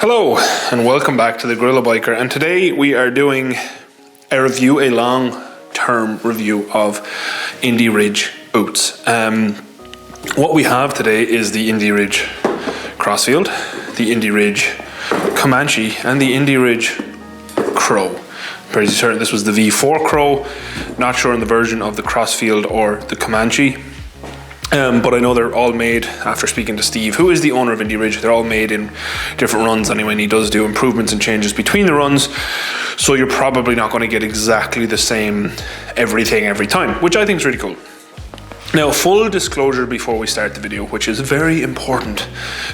Hello and welcome back to the GorillaBiker, and today we are doing a long-term review of Indie Ridge boots. What we have today is the Indie Ridge Crossfield, the Indie Ridge Comanche, and the Indie Ridge Crow. Pretty certain this was the V4 Crow, not sure on the version of the Crossfield or the Comanche. But I know they're all made, after speaking to Steve, who is the owner of Indie Ridge, they're all made in different runs anyway, and he does do improvements and changes between the runs, so you're probably not going to get exactly the same everything every time, which I think is really cool. Now, full disclosure before we start the video, which is very important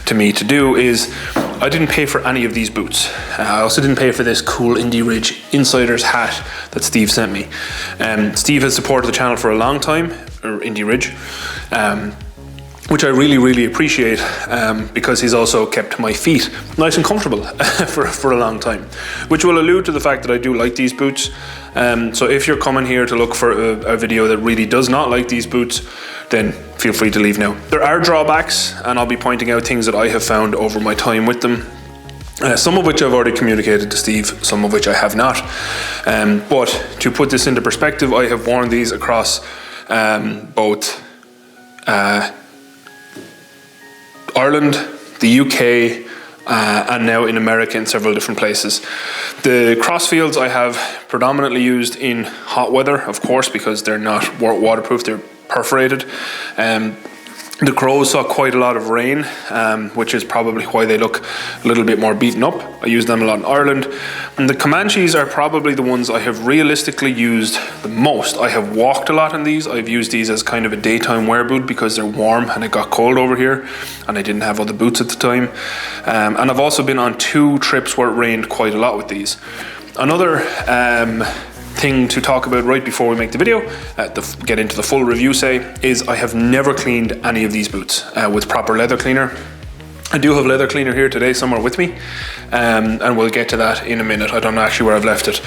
to me to do, is I didn't pay for any of these boots. I also didn't pay for this cool Indie Ridge Insider's hat that Steve sent me. Steve has supported the channel for a long time, or Indie Ridge, which I really appreciate, because he's also kept my feet nice and comfortable for a long time, which will allude to the fact that I do like these boots. So if you're coming here to look for a video that really does not like these boots, then feel free to leave now. There are drawbacks, and I'll be pointing out things that I have found over my time with them. Some of which I've already communicated to Steve, some of which I have not. But to put this into perspective, I have worn these across both Ireland, the UK, and now in America in several different places. The Crossfields I have predominantly used in hot weather, of course, because they're not waterproof, they're perforated. The Crows saw quite a lot of rain, which is probably why they look a little bit more beaten up. I use them a lot in Ireland. And the Comanches are probably the ones I have realistically used the most. I have walked a lot in these. I've used these as kind of a daytime wear boot because they're warm and it got cold over here and I didn't have other boots at the time. And I've also been on 2 trips where it rained quite a lot with these. Another thing to talk about right before we make the video, get into the full review is I have never cleaned any of these boots with proper leather cleaner. I do have leather cleaner here today somewhere with me, and we'll get to that in a minute. I don't know actually where I've left it,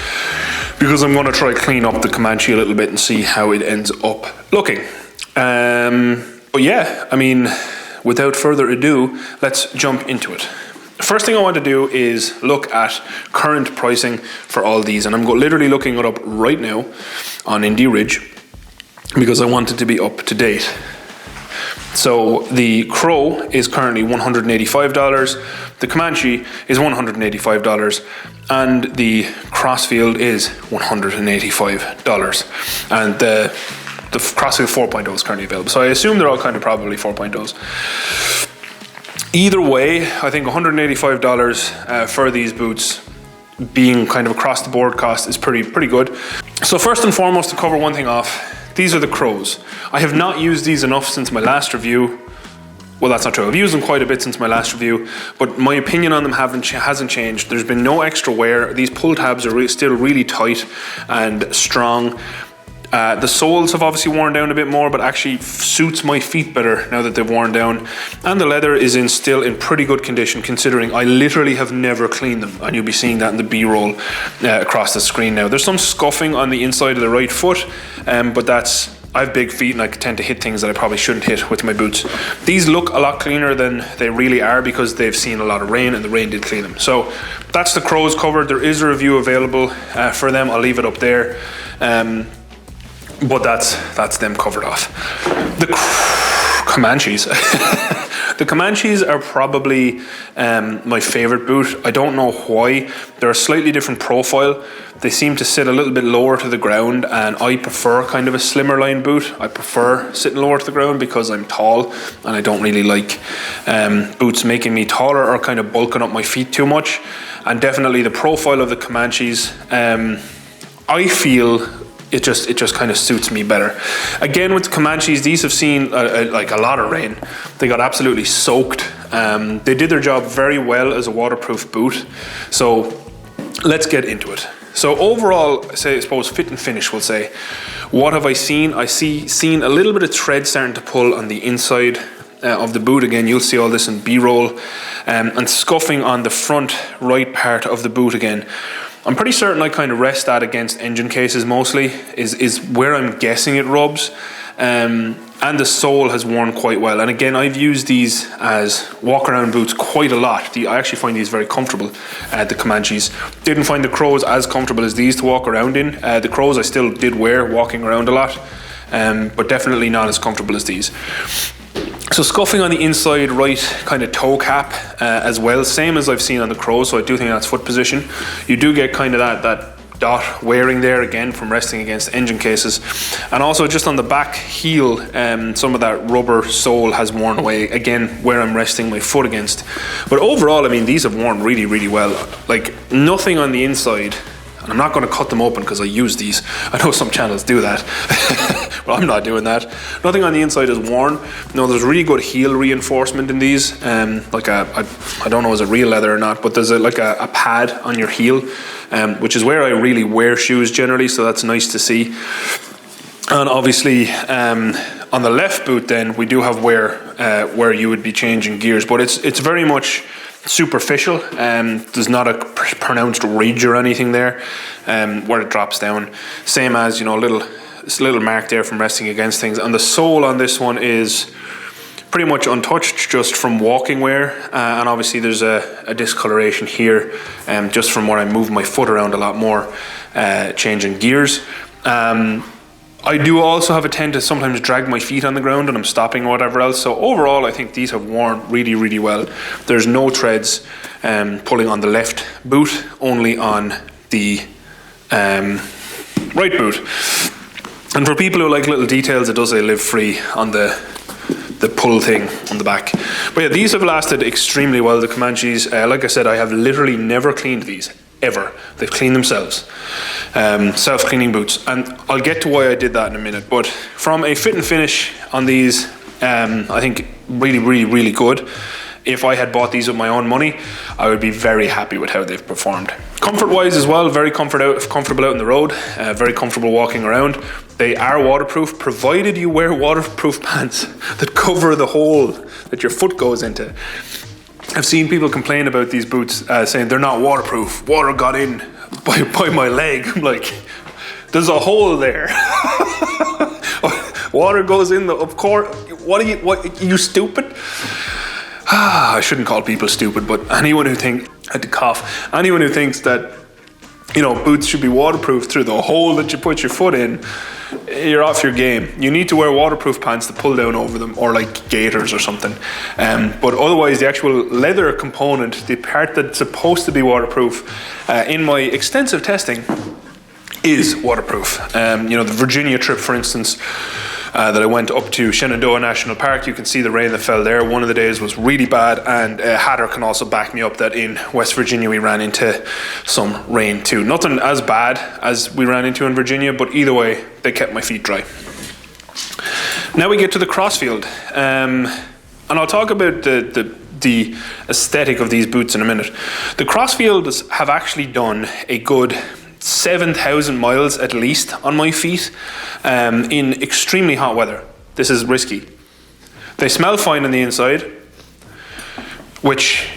because I'm going to try clean up the Comanche a little bit and see how it ends up looking. But yeah, I mean, without further ado, let's jump into it. First thing I want to do is look at current pricing for all these, and I'm literally looking it up right now on Indie Ridge because I want it to be up to date. So the Crow is currently $185, the Comanche is $185, and the Crossfield is $185, and the Crossfield 4.0 is currently available. So I assume they're all kind of probably 4.0s. Either way, I think $185 for these boots, being kind of across the board cost, is pretty good. So first and foremost, to cover one thing off, these are the Crows. I have not used these enough since my last review. Well, that's not true. I've used them quite a bit since my last review, but my opinion on them hasn't changed. There's been no extra wear. These pull tabs are still really tight and strong. The soles have obviously worn down a bit more, but actually suits my feet better now that they've worn down. And the leather is still in pretty good condition, considering I literally have never cleaned them. And you'll be seeing that in the B-roll across the screen now. There's some scuffing on the inside of the right foot, but I have big feet and I tend to hit things that I probably shouldn't hit with my boots. These look a lot cleaner than they really are because they've seen a lot of rain and the rain did clean them. So that's the Crows covered. There is a review available for them. I'll leave it up there. But that's them covered off. The Comanches. The Comanches are probably my favorite boot. I don't know why. They're a slightly different profile. They seem to sit a little bit lower to the ground, and I prefer kind of a slimmer line boot. I prefer sitting lower to the ground because I'm tall and I don't really like boots making me taller or kind of bulking up my feet too much. And definitely the profile of the Comanches, I feel it just kind of suits me better. Again, with the Comanches, these have seen like a lot of rain. They got absolutely soaked. They did their job very well as a waterproof boot. So let's get into it. So overall, I suppose fit and finish, we'll say. What have I seen? Seen a little bit of thread starting to pull on the inside of the boot. Again, you'll see all this in B-roll, and scuffing on the front right part of the boot again. I'm pretty certain I kind of rest that against engine cases mostly, is where I'm guessing it rubs. and the sole has worn quite well. And again, I've used these as walk-around boots quite a lot. I actually find these very comfortable, the Comanches. Didn't find the Crows as comfortable as these to walk around in. The Crows I still did wear walking around a lot, but definitely not as comfortable as these. So scuffing on the inside right kind of toe cap as well, same as I've seen on the Crow, so I do think that's foot position. You do get kind of that dot wearing there again from resting against engine cases, and also just on the back heel, some of that rubber sole has worn away again where I'm resting my foot against. But overall, I mean, these have worn really, really well. Like, nothing on the inside, and I'm not going to cut them open because I use these. I know some channels do that. Well, I'm not doing that. Nothing on the inside is worn. No, there's really good heel reinforcement in these. Like I don't know is it real leather or not, but there's like a pad on your heel, which is where I really wear shoes generally, so that's nice to see. And obviously, on the left boot then, we do have where you would be changing gears, but it's very much superficial. There's not a pronounced ridge or anything there where it drops down. Same as, you know, this little mark there from resting against things. And the sole on this one is pretty much untouched just from walking wear, and obviously there's a discoloration here just from where I move my foot around a lot more changing gears. I do also have a tendency to sometimes drag my feet on the ground and I'm stopping or whatever else. So overall, I think these have worn really, really well. There's no treads pulling on the left boot, only on the right boot. And for people who like little details, it does say live free on the pull thing on the back. But yeah, these have lasted extremely well, the Comanches. Like I said, I have literally never cleaned these, ever. They've cleaned themselves. Self-cleaning boots. And I'll get to why I did that in a minute. But from a fit and finish on these, I think really, really, really good. If I had bought these with my own money, I would be very happy with how they've performed. Comfort-wise as well, very comfortable out on the road, very comfortable walking around. They are waterproof, provided you wear waterproof pants that cover the hole that your foot goes into. I've seen people complain about these boots, saying they're not waterproof. Water got in by my leg. I'm like, there's a hole there. Water goes in, of course. What are you stupid? I shouldn't call people stupid, but anyone who thinks, I had to cough, anyone who thinks that, you know, boots should be waterproof through the hole that you put your foot in, you're off your game. You need to wear waterproof pants to pull down over them, or like gaiters or something. But otherwise, the actual leather component, the part that's supposed to be waterproof, in my extensive testing, is waterproof. You know, the Virginia trip, for instance, that I went up to Shenandoah National Park, you can see the rain that fell there. One of the days was really bad, and Hatter can also back me up that in West Virginia we ran into some rain too. Nothing as bad as we ran into in Virginia, but either way, they kept my feet dry. Now we get to the Crossfield, and I'll talk about the aesthetic of these boots in a minute. The Crossfields have actually done a good 7,000 miles at least on my feet in extremely hot weather. This is risky. They smell fine on the inside, which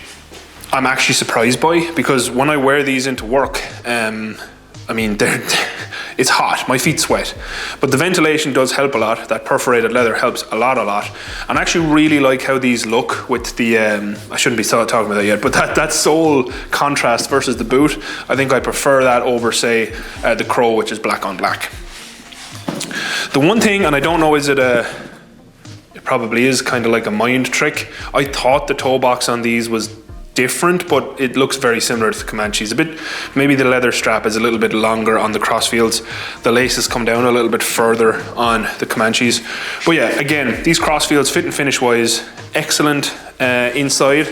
I'm actually surprised by, because when I wear these into work, I mean, it's hot, my feet sweat, but the ventilation does help a lot. That perforated leather helps a lot. And I actually really like how these look with the, I shouldn't be talking about that yet, but that sole contrast versus the boot, I think I prefer that over, say, the Crow, which is black on black. The one thing, and I don't know, it probably is kind of like a mind trick. I thought the toe box on these was different, but it looks very similar to the Comanches. A bit, maybe the leather strap is a little bit longer on the Crossfields. The laces come down a little bit further on the Comanches. But yeah, again, these Crossfields, fit and finish wise, excellent inside.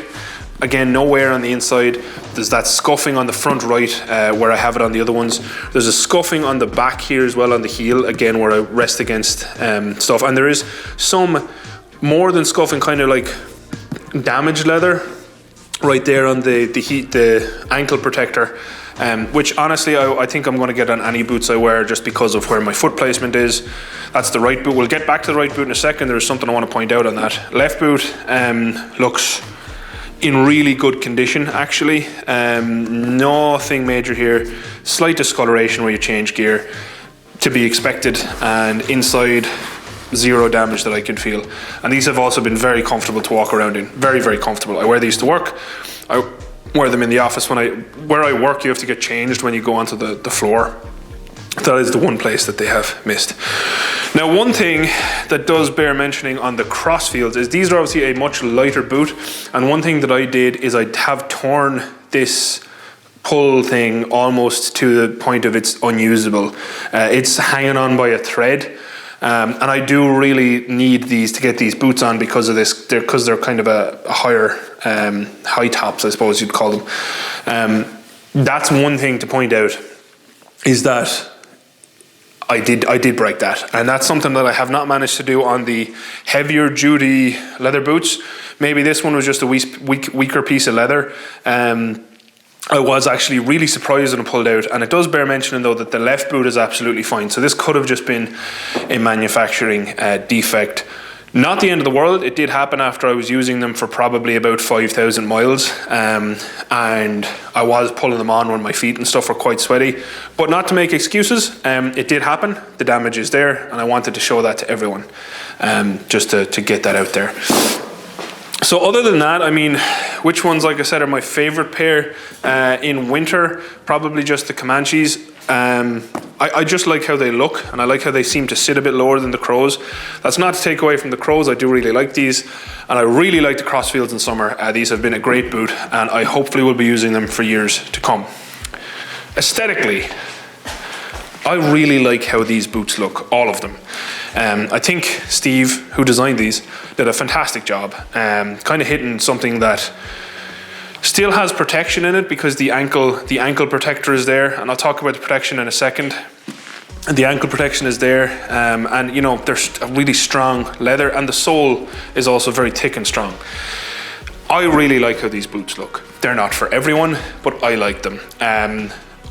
Again, no wear on the inside. There's that scuffing on the front right where I have it on the other ones. There's a scuffing on the back here as well on the heel, again where I rest against stuff. And there is some more than scuffing, kind of like damaged leather right there on the ankle protector, which honestly I think I'm going to get on any boots I wear just because of where my foot placement is. That's the right boot. We'll get back to the right boot in a second. There's something I want to point out on that. Left boot looks in really good condition actually. Nothing major here. Slight discoloration where you change gear, to be expected. And inside, zero damage that I can feel. And these have also been very comfortable to walk around in. Very, very comfortable. I wear these to work. I wear them in the office. Where I work, you have to get changed when you go onto the floor. That is the one place that they have missed. Now, one thing that does bear mentioning on the Crossfields is these are obviously a much lighter boot, and one thing that I did is I have torn this pull thing almost to the point of it's unusable. It's hanging on by a thread, and I do really need these to get these boots on because of this, because they're kind of a higher high tops, I suppose you'd call them. That's one thing to point out, is that I did break that, and that's something that I have not managed to do on the heavier duty leather boots. Maybe this one was just a weaker piece of leather. I was actually really surprised when it pulled out, and it does bear mentioning though that the left boot is absolutely fine, so this could have just been a manufacturing defect. Not the end of the world. It did happen after I was using them for probably about 5,000 miles, and I was pulling them on when my feet and stuff were quite sweaty. But not to make excuses, it did happen. The damage is there, and I wanted to show that to everyone, just to get that out there. So other than that, I mean, which ones, like I said, are my favorite pair in winter? Probably just the Comanches. I just like how they look, and I like how they seem to sit a bit lower than the Crows. That's not to take away from the Crows. I do really like these, and I really like the Crossfields in summer. These have been a great boot, and I hopefully will be using them for years to come. Aesthetically, I really like how these boots look, all of them. I think Steve, who designed these, did a fantastic job, kind of hitting something that still has protection in it, because the ankle protector is there, and I'll talk about the protection in a second. The ankle protection is there, and you know, there's a really strong leather, and the sole is also very thick and strong. I really like how these boots look. They're not for everyone, but I like them.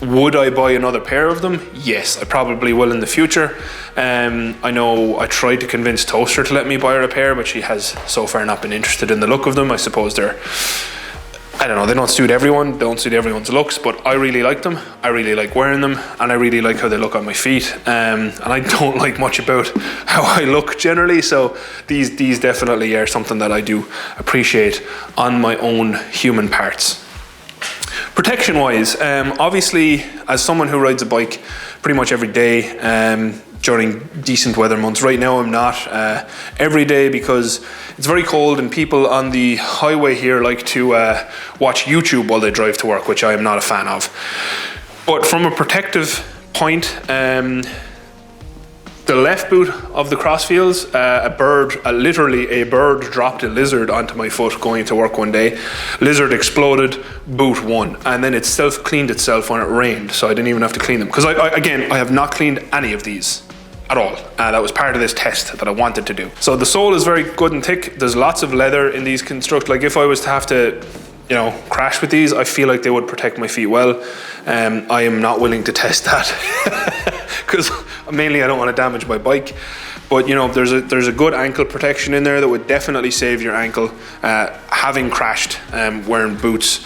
Would I buy another pair of them? Yes, I probably will in the future. I know I tried to convince Toaster to let me buy her a pair, but she has so far not been interested in the look of them. I suppose I don't know, they don't suit everyone, don't suit everyone's looks, but I really like them. I really like wearing them, and I really like how they look on my feet. And I don't like much about how I look generally, so these definitely are something that I do appreciate on my own human parts. Protection wise, obviously as someone who rides a bike pretty much every day, during decent weather months. Right now I'm not every day, because it's very cold, and people on the highway here like to watch YouTube while they drive to work, which I am not a fan of. But from a protective point, the left boot of the Crossfields, literally a bird dropped a lizard onto my foot going to work one day. Lizard exploded, boot won, and then it self-cleaned itself when it rained, so I didn't even have to clean them. Because I have not cleaned any of these at all. That was part of this test that I wanted to do. So the sole is very good and thick. There's lots of leather in these construct. Like if I was to have to, you know, crash with these, I feel like they would protect my feet well. I am not willing to test that, because mainly I don't want to damage my bike. But you know, there's a good ankle protection in there that would definitely save your ankle. Having crashed wearing boots,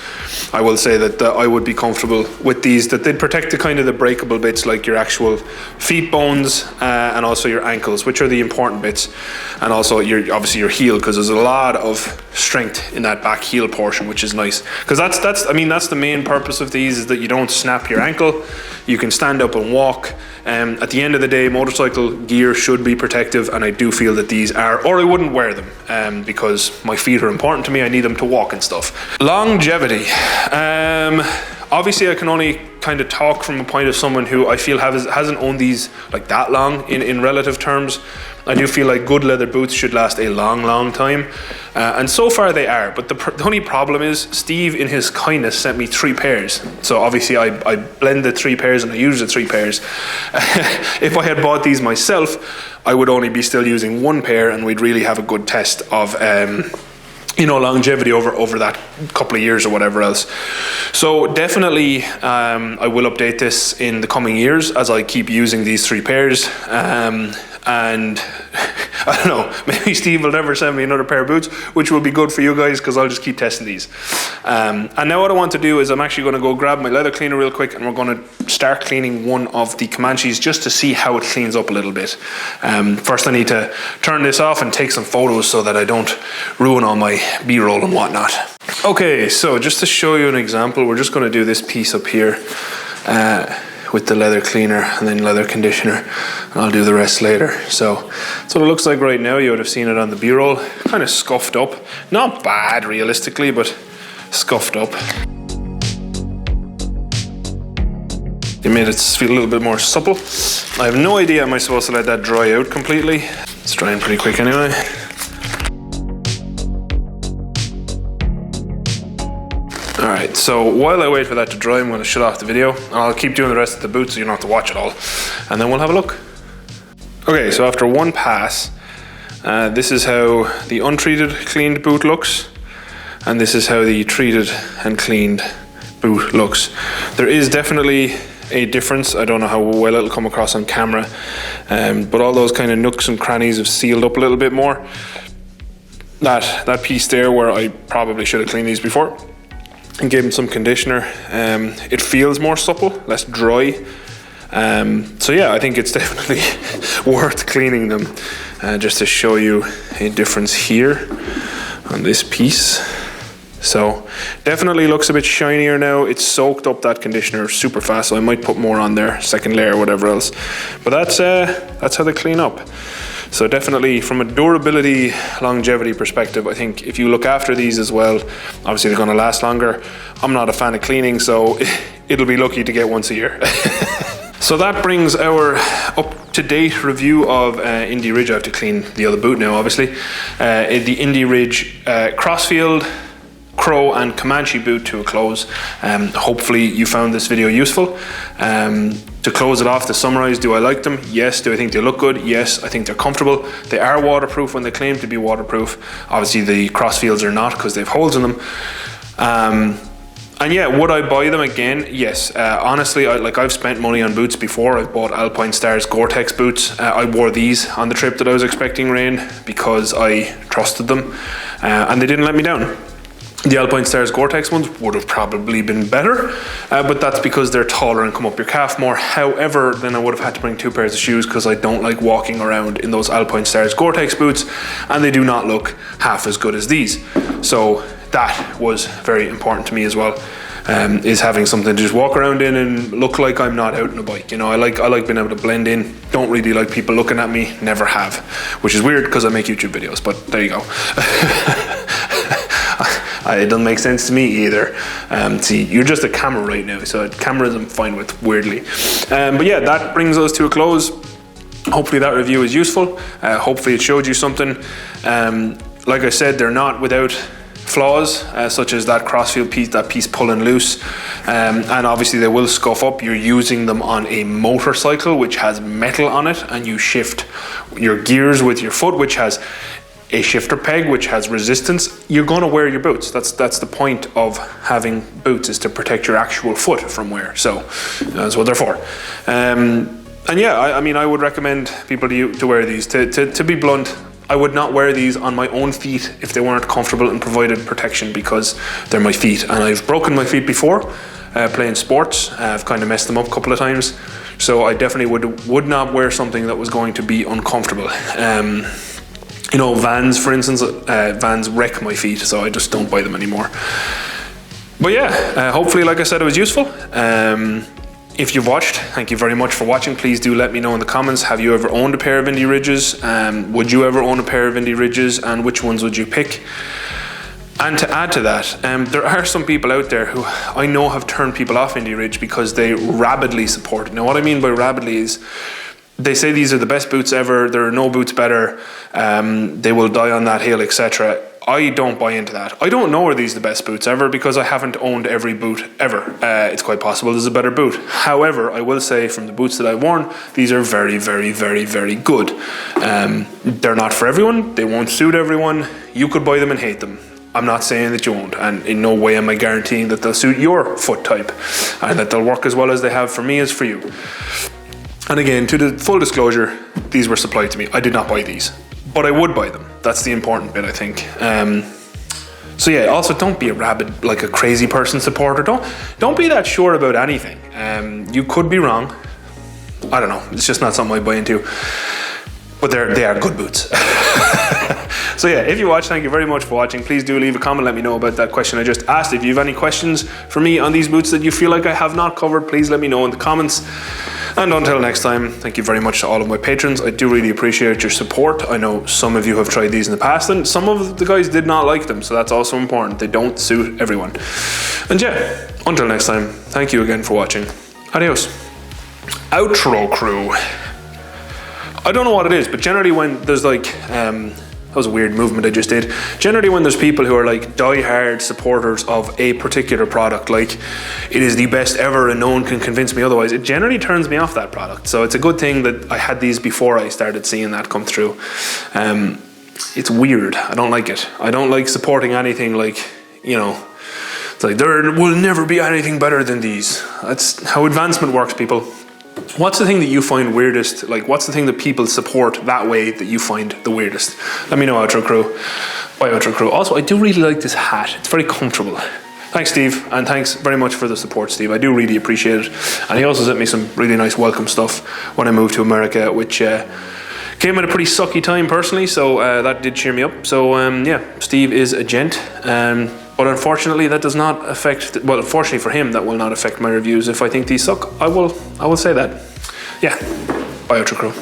I will say that I would be comfortable with these, that they'd protect the kind of the breakable bits, like your actual feet bones and also your ankles, which are the important bits, and also obviously your heel, because there's a lot of strength in that back heel portion, which is nice, because that's the main purpose of these, is that you don't snap your ankle. You can stand up and walk. At the end of the day, motorcycle gear should be protective, and I do feel that these are, or I wouldn't wear them, because my feet are important to me. I need them to walk and stuff. Longevity. Obviously I can only kind of talk from a point of someone who I feel hasn't owned these like that long in relative terms. I do feel like good leather boots should last a long time, and so far they are. But the only problem is Steve, in his kindness, sent me 3 pairs. So obviously I blended 3 pairs and I used the 3 pairs. If I had bought these myself, I would only be still using 1 pair, and we'd really have a good test of you know, longevity over that couple of years or whatever else. So definitely I will update this in the coming years as I keep using these 3 pairs. And I don't know, maybe Steve will never send me another pair of boots, which will be good for you guys because I'll just keep testing these. And now what I want to do is I'm actually going to go grab my leather cleaner real quick, and we're going to start cleaning one of the Comanches just to see how it cleans up a little bit. First I need to turn this off and take some photos so that I don't ruin all my B-roll and whatnot. Okay, so just to show you an example, we're just going to do this piece up here with the leather cleaner and then leather conditioner, and I'll do the rest later. So that's what it looks like right now. You would have seen it on the B-roll, kind of scuffed up. Not bad realistically, but scuffed up. It made it feel a little bit more supple. I have no idea, am I supposed to let that dry out completely? It's drying pretty quick anyway. Alright, so while I wait for that to dry, I'm going to shut off the video. I'll keep doing the rest of the boot so you don't have to watch it all. And then we'll have a look. Okay, so after one pass, this is how the untreated cleaned boot looks. And this is how the treated and cleaned boot looks. There is definitely a difference. I don't know how well it'll come across on camera. But all those kind of nooks and crannies have sealed up a little bit more. That piece there where I probably should have cleaned these before and gave them some conditioner, it feels more supple, less dry. So yeah, I think it's definitely worth cleaning them. Just to show you a difference here on this piece. So definitely looks a bit shinier now. It's soaked up that conditioner super fast, so I might put more on there, second layer, whatever else. But that's how they clean up. So definitely from a durability, longevity perspective, I think if you look after these as well, obviously they're going to last longer. I'm not a fan of cleaning, so it'll be lucky to get once a year. So that brings our up-to-date review of Indy Ridge. I have to clean the other boot now, obviously. The Indy Ridge Crossfield, Crow and Comanche boot to a close. Hopefully you found this video useful. To close it off, to summarize, do I like them? Yes. Do I think they look good? Yes. I think they're comfortable. They are waterproof when they claim to be waterproof. Obviously the Crossfields are not because they have holes in them. And yeah, would I buy them again? Yes. Honestly, I've spent money on boots before. I've bought Alpine Stars Gore-Tex boots. I wore these on the trip that I was expecting rain because I trusted them, and they didn't let me down. The Alpine Stars Gore-Tex ones would have probably been better, but that's because they're taller and come up your calf more. However, then I would have had to bring 2 pairs of shoes because I don't like walking around in those Alpine Stars Gore-Tex boots, and they do not look half as good as these. So that was very important to me as well, is having something to just walk around in and look like I'm not out on a bike. You know, I like being able to blend in. Don't really like people looking at me, never have, which is weird because I make YouTube videos, but there you go. It doesn't make sense to me either. See, you're just a camera right now, so cameras I'm fine with, weirdly. But yeah, that brings us to a close. Hopefully that review is useful. Hopefully it showed you something. Like I said, they're not without flaws, such as that Crossfield piece, that piece pulling loose. And obviously they will scuff up. You're using them on a motorcycle, which has metal on it, and you shift your gears with your foot, which has a shifter peg which has resistance. You're going to wear your boots. That's the point of having boots, is to protect your actual foot from wear. So that's what they're for. And yeah, I mean, I would recommend people to wear these. To be blunt, I would not wear these on my own feet if they weren't comfortable and provided protection, because they're my feet, and I've broken my feet before playing sports. I've kind of messed them up a couple of times, so I definitely would not wear something that was going to be uncomfortable. You know, Vans, for instance, Vans wreck my feet, so I just don't buy them anymore. But yeah, hopefully, like I said, it was useful. If you've watched, thank you very much for watching. Please do let me know in the comments, have you ever owned a pair of Indy Ridges? Would you ever own a pair of Indy Ridges, and which ones would you pick? And to add to that, there are some people out there who I know have turned people off Indy Ridge because they rabidly support it. Now, what I mean by rabidly is, they say these are the best boots ever, there are no boots better, they will die on that hill, etc. I don't buy into that. I don't know are these the best boots ever because I haven't owned every boot ever. It's quite possible there's a better boot. However, I will say from the boots that I've worn, these are very, very, very, very good. They're not for everyone, they won't suit everyone. You could buy them and hate them. I'm not saying that you won't, and in no way am I guaranteeing that they'll suit your foot type and that they'll work as well as they have for me as for you. And again, to the full disclosure, these were supplied to me. I did not buy these. but I would buy them. That's the important bit, I think. So yeah, also don't be a rabid, like a crazy person supporter. Don't be that sure about anything. You could be wrong. I don't know. It's just not something I buy into. But they are good boots. So yeah, if you watch, thank you very much for watching. Please do leave a comment, let me know about that question I just asked. If you have any questions for me on these boots that you feel like I have not covered, please let me know in the comments. And until next time, thank you very much to all of my patrons. I do really appreciate your support. I know some of you have tried these in the past, and some of the guys did not like them, so that's also important. They don't suit everyone. And yeah, until next time, thank you again for watching. Adios. Outro crew. I don't know what it is, but generally when there's like, that was a weird movement I just did. Generally when there's people who are like die-hard supporters of a particular product, like it is the best ever and no one can convince me otherwise, it generally turns me off that product. So it's a good thing that I had these before I started seeing that come through. It's weird. I don't like it. I don't like supporting anything like, you know, it's like there will never be anything better than these. That's how advancement works, people. What's the thing that you find weirdest? Like, what's the thing that people support that way that you find the weirdest? Let me know, Outro Crew. Bye, Outro Crew. Also, I do really like this hat. It's very comfortable. Thanks, Steve, and thanks very much for the support, Steve. I do really appreciate it. And he also sent me some really nice welcome stuff when I moved to America, which came at a pretty sucky time personally, so that did cheer me up. So, yeah, Steve is a gent. But unfortunately, that does not affect, well, unfortunately for him, that will not affect my reviews. If I think these suck, I will say that. Yeah, bye, Outro Crew.